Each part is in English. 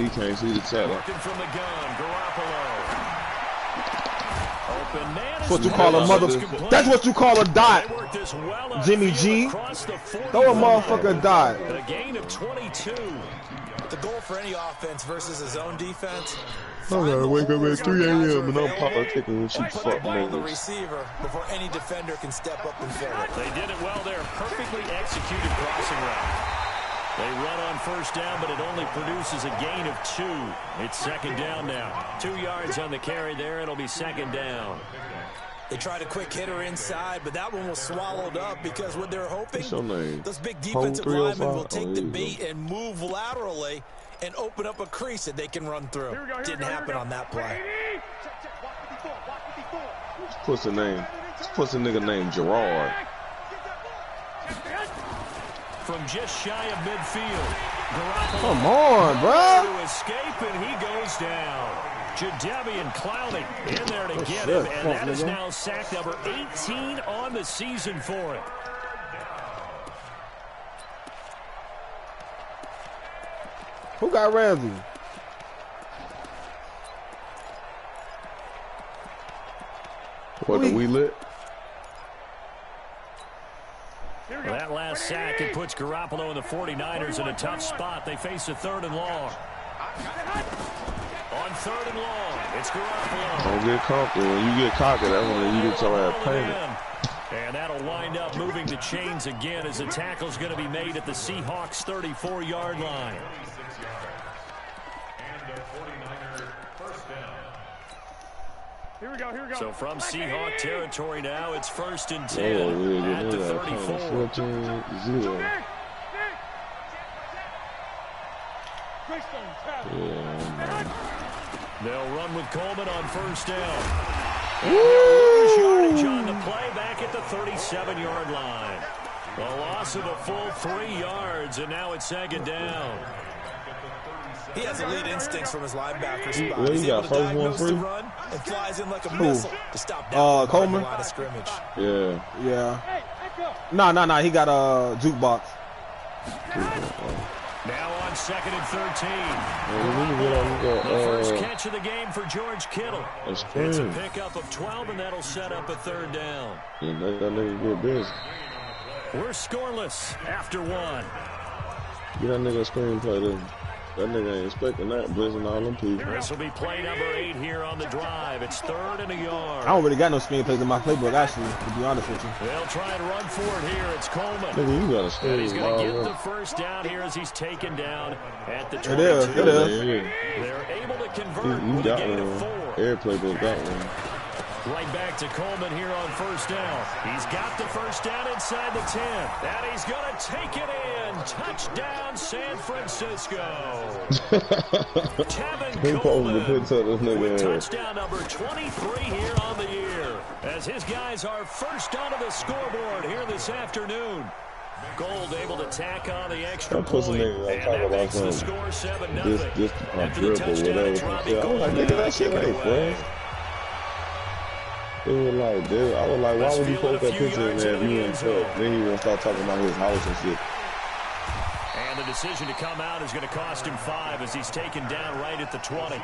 He can't see the tackle. Working from the gun, Garoppolo. Open man. That's what you call a mother. That's what you call a dot. Jimmy G. Throw a motherfucker dot. A gain of 22. The goal for any offense versus his own defense. I gotta wake up at 3 a.m. and I'm politicking when she fuck the niggas. receiver before any defender can step up and fill it. They did it well there. Perfectly executed crossing route. They run on first down, but it only produces a gain of 2. It's second down now. 2 yards on the carry there. It'll be second down. They tried a quick hitter inside, but that one was swallowed up because what they're hoping, those big defensive linemen will take the bait and move laterally and open up a crease that they can run through. Didn't happen on that play. What's the name? What's a nigga named Gerard? From just shy of midfield, Garoppolo. Come on, bro. To escape, and he goes down. Jadeveon Clowney in there to get him, and that is now sack number 18 on the season for him. Who got Ramsey? What, the we lit? Well, that last sack, it puts Garoppolo and the 49ers in a tough spot. They face a 3rd and long. On 3rd and long, it's Garoppolo. Don't get comfortable. When you get cocky, that's when you get your ass painted. And that'll wind up moving the chains again as the tackle's going to be made at the Seahawks' 34-yard line. Here we go. So from Seahawk territory now, it's 1st and 10 at the 34. 14-0. Yeah, they'll run with Coleman on first down. And they'll lose yardage on the play back at the 37-yard line. A loss of a full 3 yards, and now it's second down. He has elite instincts from his linebacker spot. Well, he got first one free. Run and flies in like a missile to stop Coleman. Line of scrimmage. Yeah. Nah. He got a jukebox. Now on 2nd and 13. The first catch of the game for George Kittle. It's a pickup of 12, and that'll set up a 3rd down. Yeah, that nigga get busy. We're scoreless after 1. Get that nigga a screenplay then. That nigga ain't expecting that, blitzing all them people. This will be play number 8 here on the drive. It's 3rd and a yard. I don't really got no screenplays in my playbook, actually, to be honest with you. They'll try and run for it here. It's Coleman. Nigga, you got a screen. And he's going to get the first down here as he's taken down at the 22. It is. They're able to convert with a gain of 4. Air playbook got one. Right back to Coleman here on first down. He's got the first down inside the 10. And he's going to take it in. Touchdown, San Francisco. Tevin Coleman with touchdown number 23 here on the year. As his guys are first onto the scoreboard here this afternoon. Gold able to tack on the extra point. And that makes the score 7-0. This After the touchdown, Robbie Gold. Nigga, that shit ain't fresh. It was like, dude, I was like, why would you post that picture in there if you wouldn't touch? Then he wouldn't start talking about his house and shit. And the decision to come out is going to cost him 5 as he's taken down right at the 20.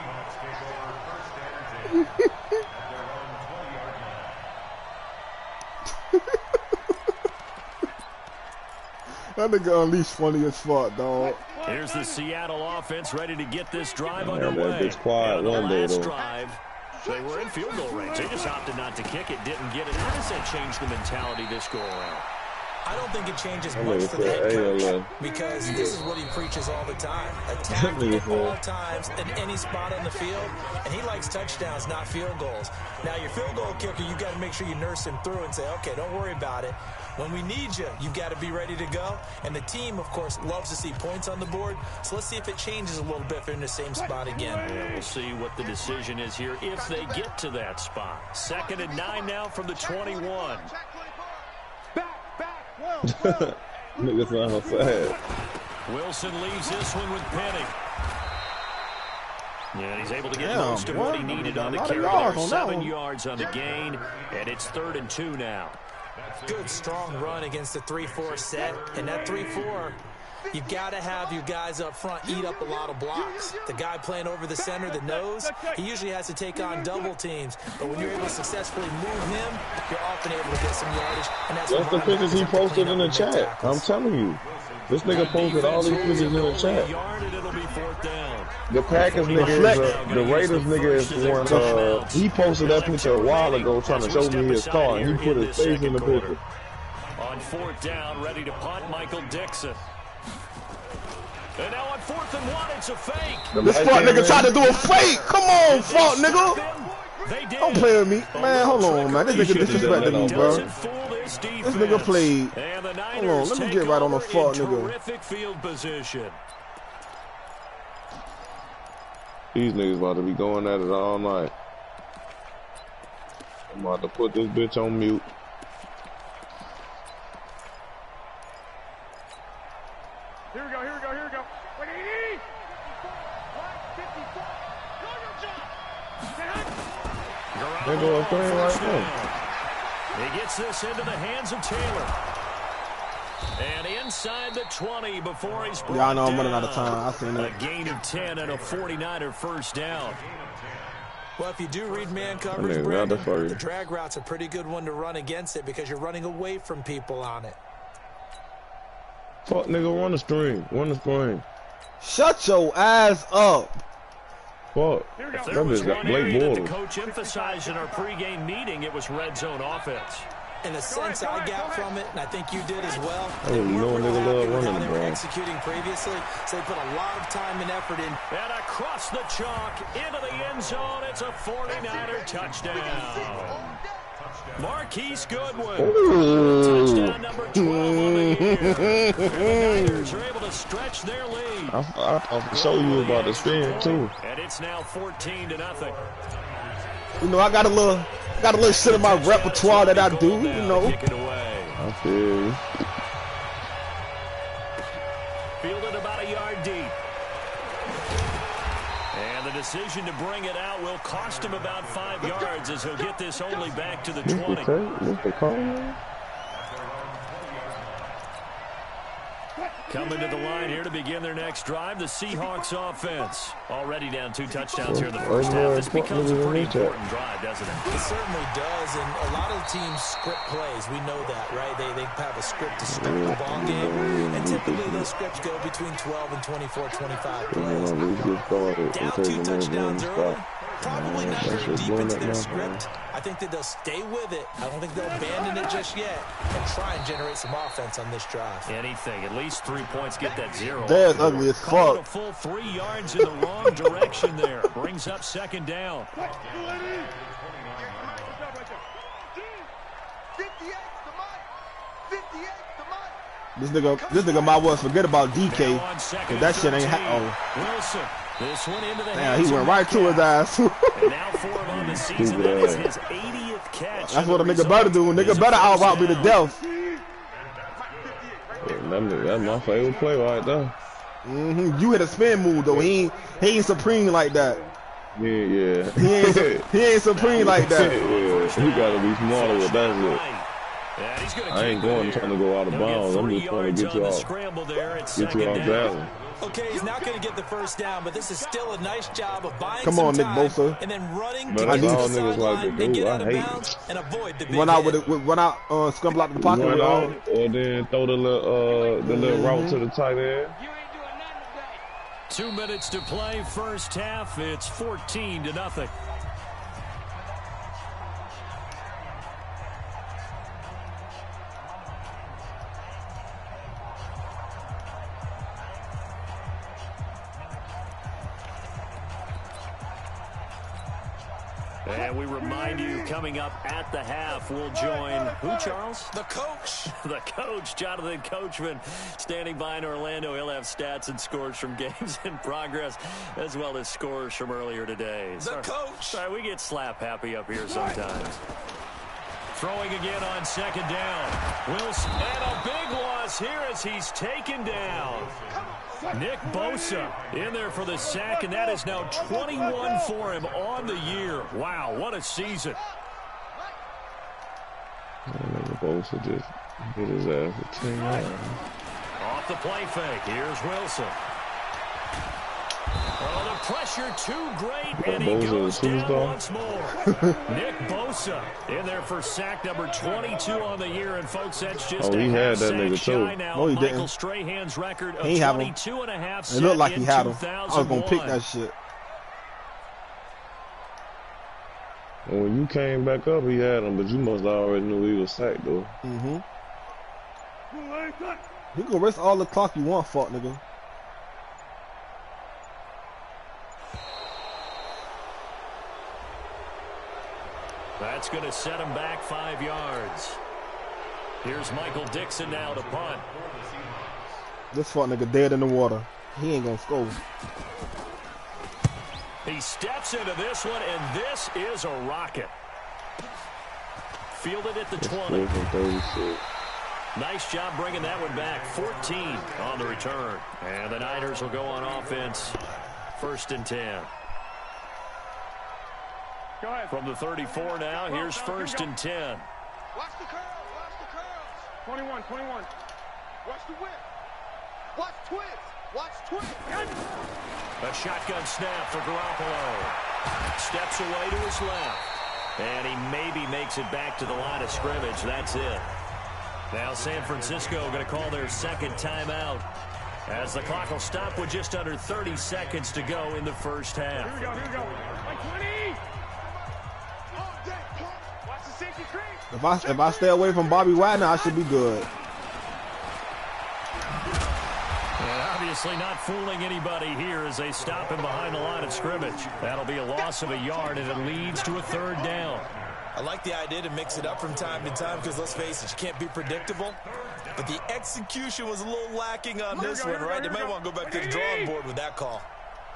That nigga Unleashed funny as fuck, dog. Here's the Seattle offense ready to get this drive underway. That bitch quiet one day, though. Drive, they were in field goal range. They just opted not to kick it, didn't get it. How does that change the mentality this go around? I don't think it changes much for the head coach because this is what he preaches all the time. Attack at all times in any spot on the field, and he likes touchdowns, not field goals. Now, your field goal kicker, you got to make sure you nurse him through and say, okay, don't worry about it. When we need you, you've got to be ready to go. And the team, of course, loves to see points on the board. So let's see if it changes a little bit if they're in the same spot again. Yeah, we'll see what the decision is here if they get to that spot. 2nd and 9 now from the 21. Niggas not outside. Wilson leaves this one with Penny. Yeah, he's able to get most of what he needed on the carry there. 7 yards on the gain, and it's 3rd and 2 now. Good, strong run against the 3-4 set, and that 3-4, You've got to have your guys up front eat up a lot of blocks. The guy playing over the center, the nose, he usually has to take on double teams. But when you're able to successfully move him, you're often able to get some yardage. And that's the pictures he posted in the chat. I'm telling you. This nigga posted all these pictures in the chat. The Packers nigga is the Raiders nigga is one. He posted that picture a while ago trying to show me his car, and he put his face in the picture. On 4th down, ready to punt, Michael Dixon. And now on 4th and 1, it's a fake. This fuck nigga tried to do a fake. Come on, fuck nigga. Don't play with me. Man, hold on, man. This nigga disrespected me, bro. This nigga played. Hold on, let me get right on the fuck nigga. Terrific field position. These niggas about to be going at it all night. I'm about to put this bitch on mute. Here we go, here we go, here we go. 180! 154! They go up there right now. He gets this into the hands of Taylor. And inside the 20 before he's brought I know I'm running out of time. I seen a that. gain of 10 and a 49er first down. Well, if you do read man coverage, Brandon, the drag route's a pretty good one to run against it because you're running away from people on it. Fuck nigga, run the string. Run the string. Shut your ass up. Fuck. If there was one area that the coach emphasized in our pregame meeting, it was red zone offense. In a sense, I got from it, and I think you did as well. They weren't really happy with how they were executing previously, so they put a lot of time and effort in. And across the chalk, into the end zone, it's a 49er touchdown. Marquise Goodwin. Touchdown number 12 on the year. The Niners are able to stretch their lead. I'll show you about the spin, too. And it's now 14-0. You know, I got a little shit in my repertoire that I do, you know. Kick it away. I feel you. Fielded about a yard deep. And the decision to bring it out will cost him about 5 yards as he'll get this only back to the 20. Coming to the line here to begin their next drive, the Seahawks offense. Already down 2 touchdowns here in the first half. This becomes a pretty important drive, doesn't it? It certainly does, and a lot of teams script plays. We know that, right? They have a script to start the ball game, and typically those scripts go between 12 and 24, 25 plays. Down 2 touchdowns early. Probably not very deep into their script. I think that they'll stay with it. I don't think they'll abandon it just yet and try and generate some offense on this drive. Anything. At least 3 points. Get that 0. That's ugly as fuck. A full 3 yards in the wrong direction there. Brings up 2nd down. This nigga might well forget about DK. Cause that shit ain't Wilson. This one into the damn, he went right to his ass. And now 4 on the season. That is his 80th catch. That's what a nigga better do. Nigga better out-route me to death. That's my favorite play right there. You hit a spin move though. He ain't supreme like that. Yeah. He ain't supreme like that. Yeah, you gotta be smarter with that shit. I ain't trying to go out of bounds. I'm just trying to get you off balance. Okay, he's not going to get the first down, but this is still a nice job of buying some time Nick Bosa. And then running to the niggas like to do. I hate it. And avoid the big run out scramble out the pocket. Run out, or then throw the little route to the tight end. 2 minutes to play, first half. It's 14-0. And we remind you, coming up at the half, we'll join who, Charles? The coach. The coach, Jonathan Coachman, standing by in Orlando. He'll have stats and scores from games in progress, as well as scores from earlier today. The coach. Sorry, we get slap happy up here sometimes. Throwing again on 2nd down. Wilson, and a big loss here as he's taken down. Nick Bosa in there for the sack, and that is now 21 for him on the year. Wow, what a season. Bosa just hit his ass with 10 yards. the play fake. Here's Wilson. Oh, the pressure too great, and he goes down once more. Nick Bosa in there for sack number 22 on the year, and folks, that's just he had that nigga too. No, he didn't. Michael Strahan's record of 22.5 sacks. It looked like he had him. I was gonna pick that shit. And when you came back up, he had him, but you must already knew he was sacked though. You can rest all the clock you want, fuck nigga. That's going to set him back 5 yards. Here's Michael Dixon now to punt. This fuck nigga dead in the water. He ain't gonna score. He steps into this one, and this is a rocket. Fielded at the 20. Nice job bringing that one back. 14 on the return. And the Niners will go on offense. 1st and 10. Go ahead. From the 34 now, here's 1st and 10. Watch the curls, watch the curls. 21. Watch the whip. Watch twist. A shotgun snap for Garoppolo. Steps away to his left. And he maybe makes it back to the line of scrimmage. That's it. Now San Francisco going to call their 2nd timeout, as the clock will stop with just under 30 seconds to go in the 1st half. Here we go. Like 20. Watch the safety creep. If I stay away from Bobby Wagner, I should be good. And obviously not fooling anybody here as they stop him behind the line of scrimmage. That'll be a loss of a yard, and it leads to a 3rd down. I like the idea to mix it up from time to time because, let's face it, you can't be predictable. But the execution was a little lacking on this one, right? They might want to go back to the drawing board with that call.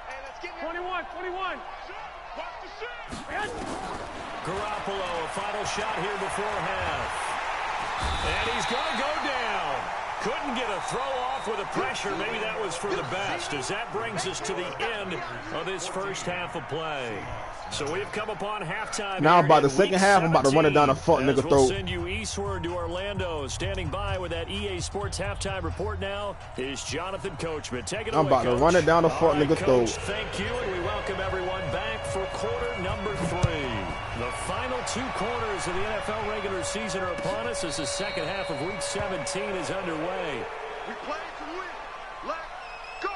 Hey, let's get 21. Garoppolo, a final shot here before half. And he's going to go down. Couldn't get a throw off with the pressure. Maybe that was for the best, as that brings us to the end of this 1st half of play. So we've come upon halftime. Now about the 2nd half, I'm about to run it down a fuck nigga throat. We'll send you eastward to Orlando. Standing by with that EA Sports halftime report now is Jonathan Coachman. Take it away, I'm about to run it down a fuck nigga throat. Thank you, and we welcome everyone back for quarter number 3. The final 2 quarters of the NFL regular season are upon us as the 2nd half of Week 17 is underway. We play to win. Let's go.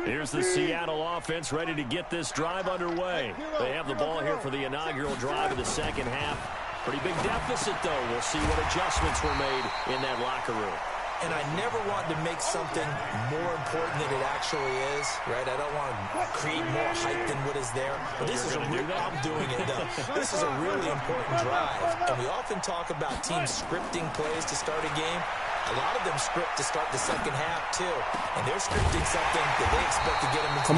Here's the Seattle offense ready to get this drive underway. They have the ball here for the inaugural drive of the 2nd half. Pretty big deficit, though. We'll see what adjustments were made in that locker room. And I never want to make something more important than it actually is, right? I don't want to create more hype than what is there. But this is I'm doing it, though. This is a really important drive. And we often talk about teams scripting plays to start a game. A lot of them script to start the 2nd half, too. And they're scripting something that they expect to get them into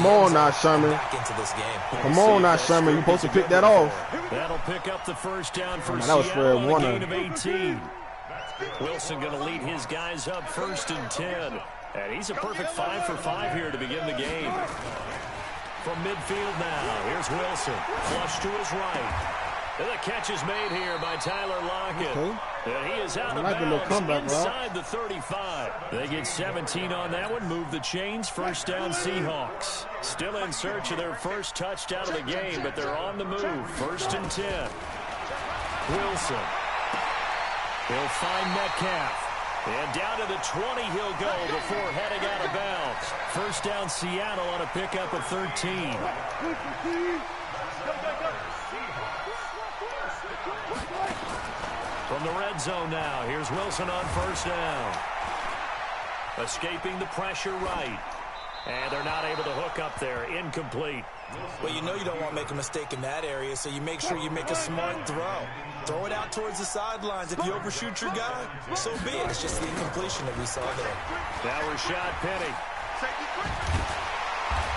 back into this game. Come on now, Sherman. You're supposed to pick that off. That'll pick up the 1st down for Seattle on a gain of 18. Wilson going to lead his guys up 1st and 10. And he's a perfect 5 for 5 here to begin the game. From midfield now, here's Wilson. Flush to his right. And the catch is made here by Tyler Lockett. Okay. And he is out of bounds inside the 35. They get 17 on that one. Move the chains. 1st down Seahawks. Still in search of their 1st touchdown of the game, but they're on the move. 1st and 10. Wilson. He'll find Metcalf. And down to the 20 he'll go before heading out of bounds. 1st down Seattle on a pickup of 13. From the red zone now, here's Wilson on 1st down. Escaping the pressure right. And they're not able to hook up there. Incomplete. Well, you know you don't want to make a mistake in that area, so you make sure you make a smart throw. Throw it out towards the sidelines. If you overshoot your guy, so be it. It's just the incompletion that we saw there. Now Rashad Penny.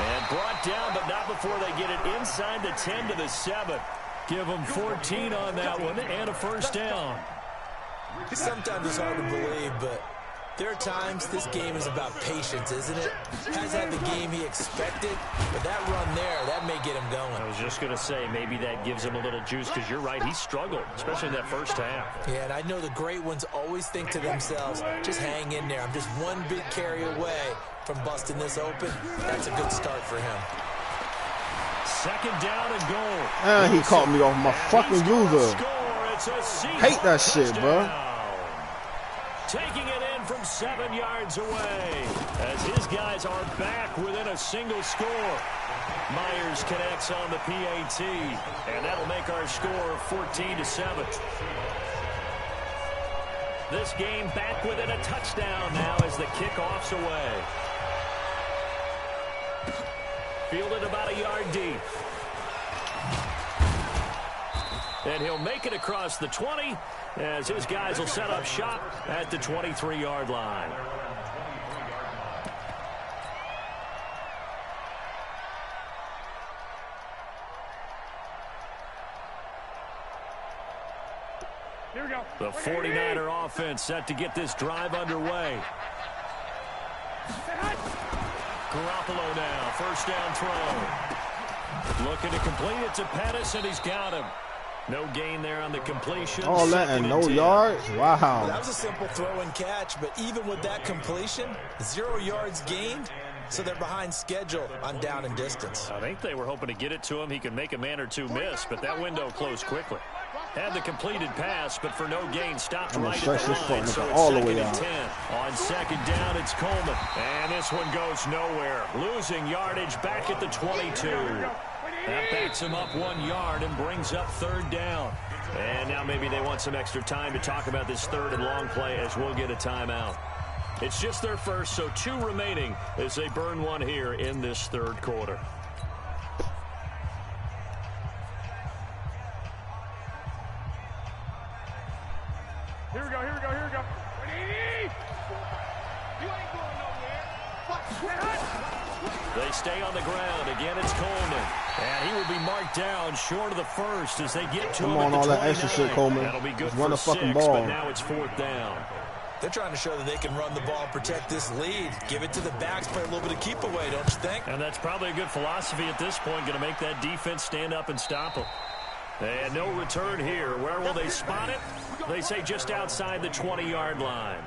And brought down, but not before they get it inside the 10 to the 7. Give them 14 on that one and a 1st down. Sometimes it's hard to believe, but There are times this game is about patience, isn't it? Hasn't had the game he expected, but that run there, that may get him going. I was just going to say, maybe that gives him a little juice, because you're right, he struggled, especially in that first half. Yeah, and I know the great ones always think to themselves, just hang in there. I'm just one big carry away from busting this open. That's a good start for him. Second down and goal. And he caught me off my fucking user. Hate that shit, bro. Taking it in from 7 yards away as his guys are back within a single score. Myers connects on the PAT, and that'll make our score 14-7. This game back within a touchdown now as the kickoff's away. Fielded about a yard deep. And he'll make it across the 20 as his guys will set up shop at the 23-yard line. Here we go. The 49er offense set to get this drive underway. Garoppolo now, first down throw. Looking to complete it to Pettis, and he's got him. No gain there on the completion. All that and no yards? Wow. That was a simple throw and catch, but even with that completion, 0 yards gained, so they're behind schedule on down and distance. I think they were hoping to get it to him. He could make a man or two miss, but that window closed quickly. Had the completed pass, but for no gain, stopped right at the line. So all the way out. 10. On second down, it's Coleman. And this one goes nowhere. Losing yardage back at the 22. That backs him up 1 yard and brings up third down. And now maybe they want some extra time to talk about this third and long play as we'll get a timeout. It's just their first, so 2 remaining as they burn one here in this third quarter. Here we go, here we go, here we go. You ain't going nowhere. They stay on the ground. Again, it's Coleman. And he will be marked down short of the first as they get to him at the 29. All that extra shit, Coleman. That'll be good Just for run the 6, fucking ball. but now it's fourth down. They're trying to show that they can run the ball and protect this lead. Give it to the backs, play a little bit of keep away, don't you think? And that's probably a good philosophy at this point, going to make that defense stand up and stop them. And no return here. Where will they spot it? They say just outside the 20-yard line.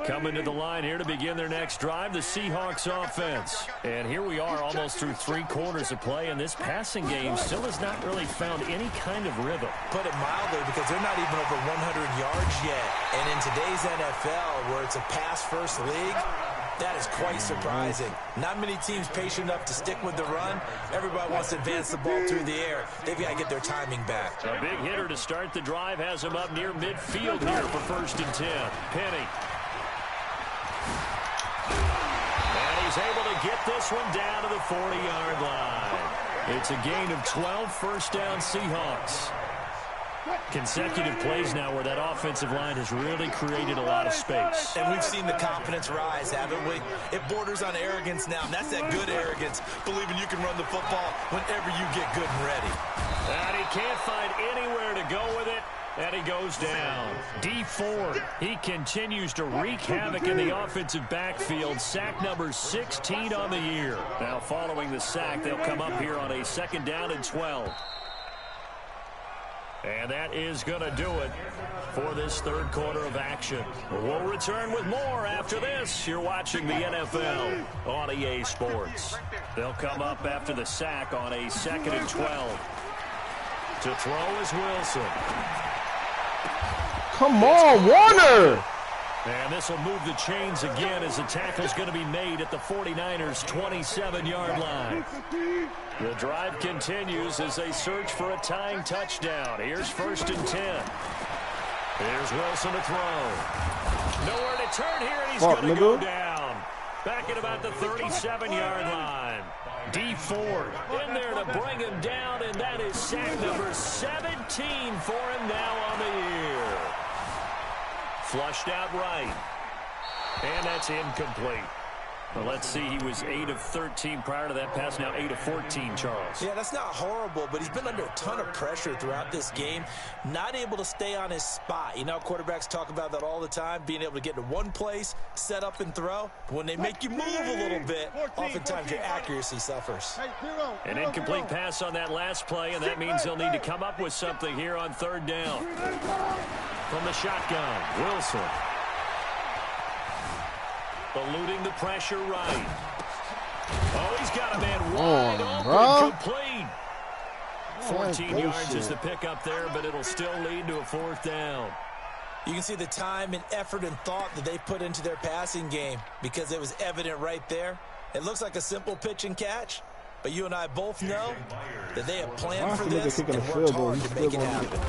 Coming to the line here to begin their next drive, the Seahawks offense. And here we are almost through 3 quarters of play, and this passing game still has not really found any kind of rhythm. Put it mildly, because they're not even over 100 yards yet. And in today's NFL, where it's a pass-first league, that is quite surprising. Not many teams patient enough to stick with the run. Everybody wants to advance the ball through the air. They've got to get their timing back. A big hitter to start the drive has him up near midfield here for first and 10. Penny. And he's able to get this one down to the 40-yard line. It's a gain of 12, first down Seahawks. Consecutive plays now where that offensive line has really created a lot of space. And we've seen the confidence rise, haven't we? It borders on arrogance now, and that's that good arrogance, believing you can run the football whenever you get good and ready. And he can't find anywhere to go with it, and he goes down. D Ford, he continues to wreak havoc in the offensive backfield. Sack number 16 on the year. Now following the sack, they'll come up here on a second down and 12. And that is going to do it for this third quarter of action. We'll return with more after this. You're watching the NFL on EA Sports. They'll come up after the sack on a second and 12. To throw is Wilson. Come on, Warner! And this will move the chains again as the tackle's going to be made at the 49ers' 27-yard line. The drive continues as they search for a tying touchdown. Here's first and 10. Here's Wilson to throw. Nowhere to turn here, and he's going to go down. Back at about the 37-yard line. D Ford in there to bring him down, and that is sack number 17 for him now on the year. Flushed out right. And that's incomplete. Well, let's see, he was 8 of 13 prior to that pass, now 8 of 14, Charles. Yeah, that's not horrible, but he's been under a ton of pressure throughout this game, not able to stay on his spot. You know, quarterbacks talk about that all the time, being able to get to one place, set up and throw. But when they make you move a little bit, oftentimes your accuracy suffers. An incomplete pass on that last play, and that means they'll need to come up with something here on 3rd down. From the shotgun, Wilson. Eluding the pressure right. Oh, he's got a man wide open, complete. 14 yards is the pickup there, but it'll still lead to a 4th down. You can see the time and effort and thought that they put into their passing game because it was evident right there. It looks like a simple pitch and catch, but you and I both know that they have planned for this and worked hard to make it happen.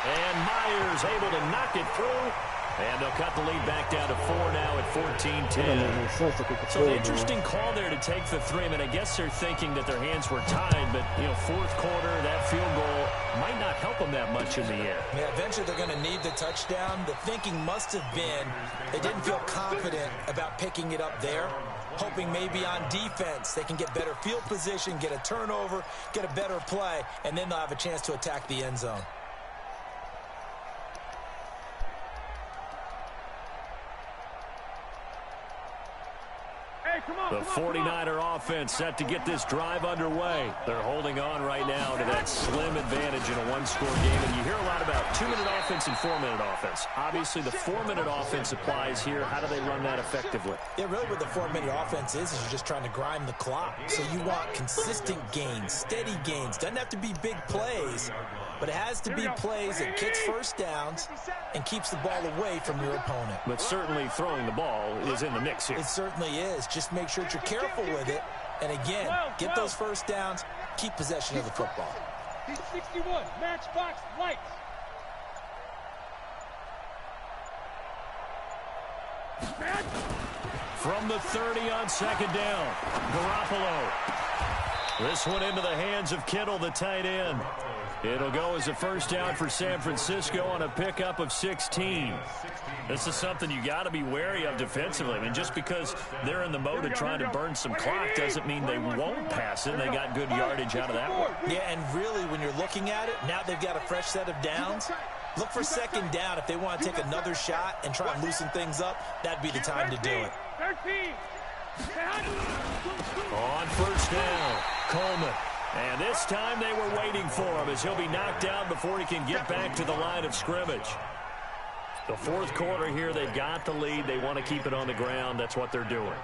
And Myers able to knock it through. And they'll cut the lead back down to 4 now at 14-10. So an interesting call there to take the 3. I mean, I guess they're thinking that their hands were tied, but, you know, 4th quarter, that field goal might not help them that much in the air. Yeah, eventually they're going to need the touchdown. The thinking must have been they didn't feel confident about picking it up there, hoping maybe on defense they can get better field position, get a turnover, get a better play, and then they'll have a chance to attack the end zone. The 49er offense set to get this drive underway. They're holding on right now to that slim advantage in a 1-score game. And you hear a lot about 2-minute offense and 4-minute offense. Obviously, the 4-minute offense applies here. How do they run that effectively? Yeah, really what the 4-minute offense is you're just trying to grind the clock. So you want consistent gains, steady gains. Doesn't have to be big plays, but it has to be plays that gets first downs and keeps the ball away from your opponent. But certainly throwing the ball is in the mix here. It certainly is. Just make sure that you're careful with it. And again, get those first downs, keep possession of the football. He's 61, matchbox lights. From the 30 on 2nd down, Garoppolo. This one into the hands of Kittle, the tight end. It'll go as a first down for San Francisco on a pickup of 16. This is something you got to be wary of defensively. I mean, just because they're in the mode of trying to burn some clock doesn't mean they won't pass it. They got good yardage out of that one. Yeah, and really, when you're looking at it, now they've got a fresh set of downs. Look for 2nd down. If they want to take another shot and try and loosen things up, that'd be the time to do it. On 1st down, Coleman. And this time they were waiting for him as he'll be knocked down before he can get back to the line of scrimmage. The 4th quarter here, they've got the lead. They want to keep it on the ground. That's what they're doing.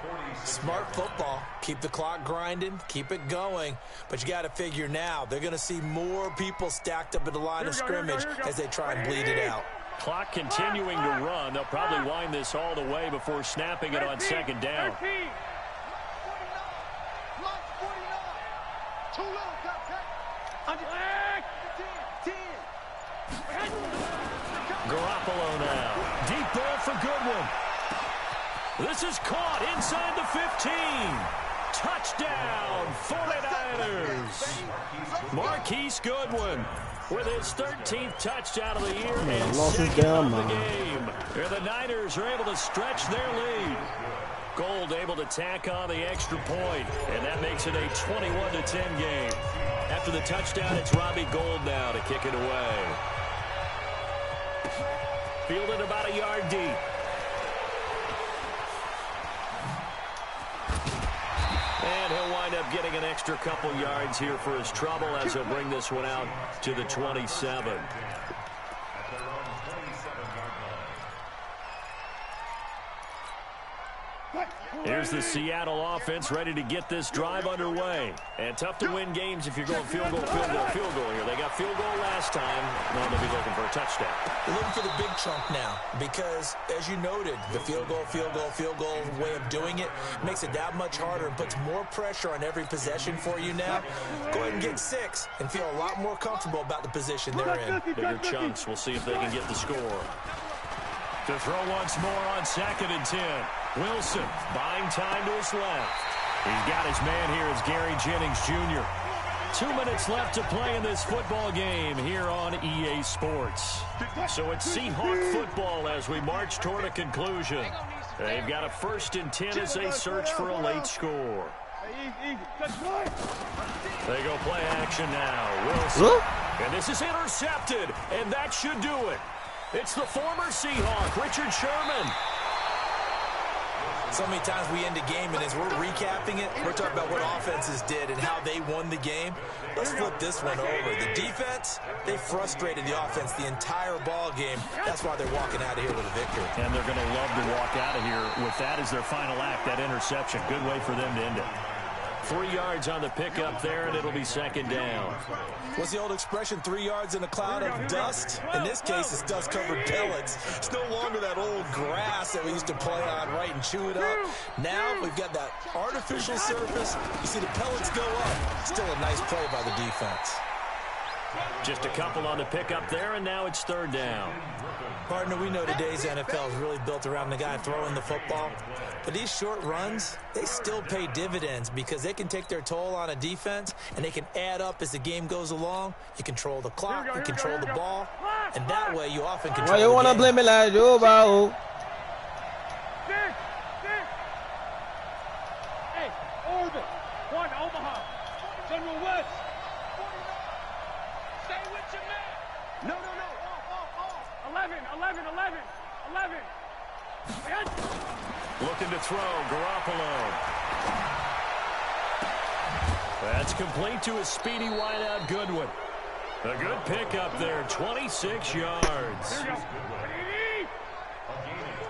Smart football. Keep the clock grinding. Keep it going. But you got to figure now, they're going to see more people stacked up at the line of scrimmage as they try and bleed it out. Clock continuing to run. They'll probably wind this all the way before snapping it on 2nd down. Garoppolo now. Deep ball for Goodwin. This is caught inside the 15. Touchdown, 49ers. Marquise Goodwin with his 13th touchdown of the year and 2nd of the game. The Niners are able to stretch their lead. Gold able to tack on the extra point, and that makes it a 21-10 game. After the touchdown, it's Robbie Gould now to kick it away. Fielded about a yard deep. And he'll wind up getting an extra couple yards here for his trouble as he'll bring this one out to the 27. Here's the Seattle offense ready to get this drive underway. And tough to win games if you're going field goal here. They got field goal last time. Now they'll be looking for a touchdown. They're looking for the big chunk now because, as you noted, the field goal way of doing it makes it that much harder and puts more pressure on every possession for you now. Go ahead and get 6 and feel a lot more comfortable about the position they're in. Bigger chunks. We'll see if they can get the score. To throw once more on 2nd and 10. Wilson buying time to his left. He's got his man here as Gary Jennings Jr. 2 minutes left to play in this football game here on EA Sports. So it's Seahawk football as we march toward a conclusion. They've got a 1st and 10 as they search for a late score. They go play action now. Wilson. And this is intercepted, and that should do it. It's the former Seahawk, Richard Sherman. So many times we end a game, and as we're recapping it, we're talking about what offenses did and how they won the game. Let's flip this one over. The defense, they frustrated the offense the entire ball game. That's why they're walking out of here with a victory. And they're going to love to walk out of here with that as their final act, that interception. Good way for them to end it. 3 yards on the pickup there, and it'll be 2nd down. What's the old expression, 3 yards in a cloud of dust? In this case, it's dust-covered pellets. It's no longer that old grass that we used to play on, right, and chew it up. Now we've got that artificial surface. You see the pellets go up. Still a nice play by the defense. Just a couple on the pickup there, and now it's 3rd down. Partner, we know today's NFL is really built around the guy throwing the football. But these short runs, they still pay dividends because they can take their toll on a defense, and they can add up as the game goes along. You control the clock, you control the ball, and that way you often control the game. Why you want to blame me like Joe Bau? Hey, Orbit, 1, Omaha, General West. Stay with your man. No. 11. Looking to throw, Garoppolo. That's complete to a speedy wideout Goodwin. A good pickup there, 26 yards. Here we go.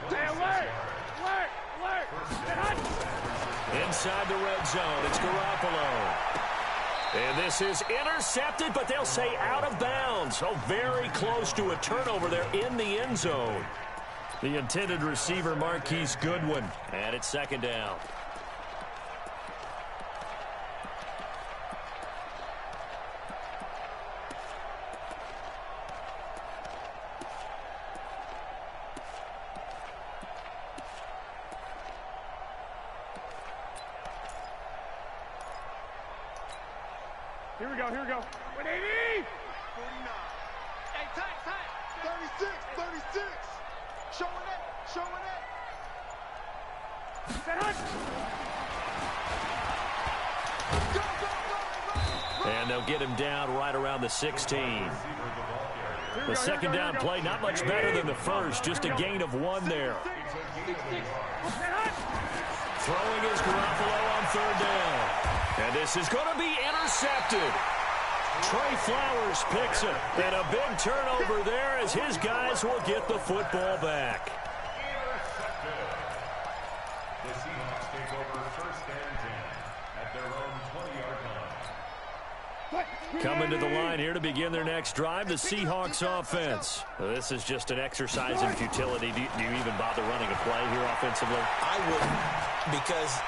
Hey, alert. Inside the red zone, it's Garoppolo. And this is intercepted, but they'll say out of bounds. So very close to a turnover there in the end zone. The intended receiver, Marquise Goodwin. And it's 2nd down. Here we go. 180. 49. Hey, tight. 36. Showing it. And they'll get him down right around the 16. The 2nd down play, not much better than the first, just a gain of 1 there. Throwing is Garoppolo on 3rd down. And this is going to be intercepted. Trey Flowers picks it. And a big turnover there as his guys will get the football back. The Seahawks take over 1st and 10 at their own 20-yard line. Coming to the line here to begin their next drive, the Seahawks offense. This is just an exercise in futility. Do you even bother running a play here offensively? I wouldn't, because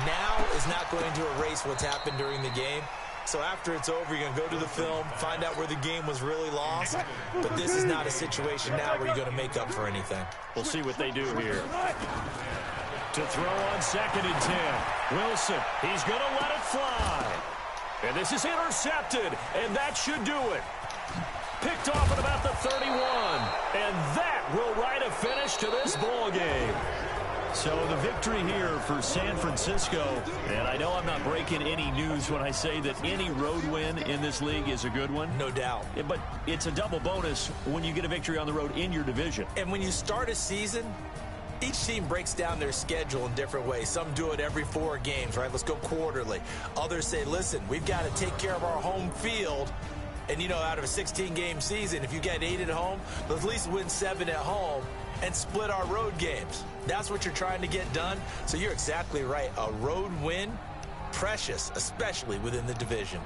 now is not going to erase what's happened during the game. So after it's over, you're going to go to the film, find out where the game was really lost. But this is not a situation now where you're going to make up for anything. We'll see what they do here. To throw on 2nd and 10. Wilson, he's going to let it fly. And this is intercepted, and that should do it. Picked off at about the 31. And that will write a finish to this ball game. So the victory here for San Francisco, and I know I'm not breaking any news when I say that any road win in this league is a good one. No doubt. But it's a double bonus when you get a victory on the road in your division. And when you start a season, each team breaks down their schedule in different ways. Some do it every 4 games, right? Let's go quarterly. Others say, listen, we've got to take care of our home field. And, you know, out of a 16-game season, if you get 8 at home, let's at least win 7 at home and split our road games. That's what you're trying to get done. So you're exactly right. A road win, precious, especially within the division.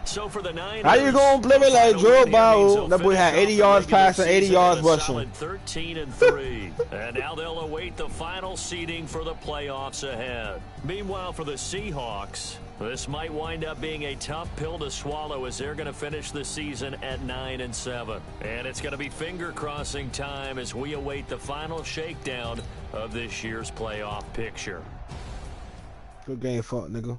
So for the Niners, how you gonna blame it like Joe Bau? That boy had 80 yards passing, 80 yards rushing. 13-3. And now they'll await the final seeding for the playoffs ahead. Meanwhile, for the Seahawks, this might wind up being a tough pill to swallow as they're going to finish the season at 9-7. And it's going to be finger-crossing time as we await the final shakedown of this year's playoff picture. Good game, fuck nigga.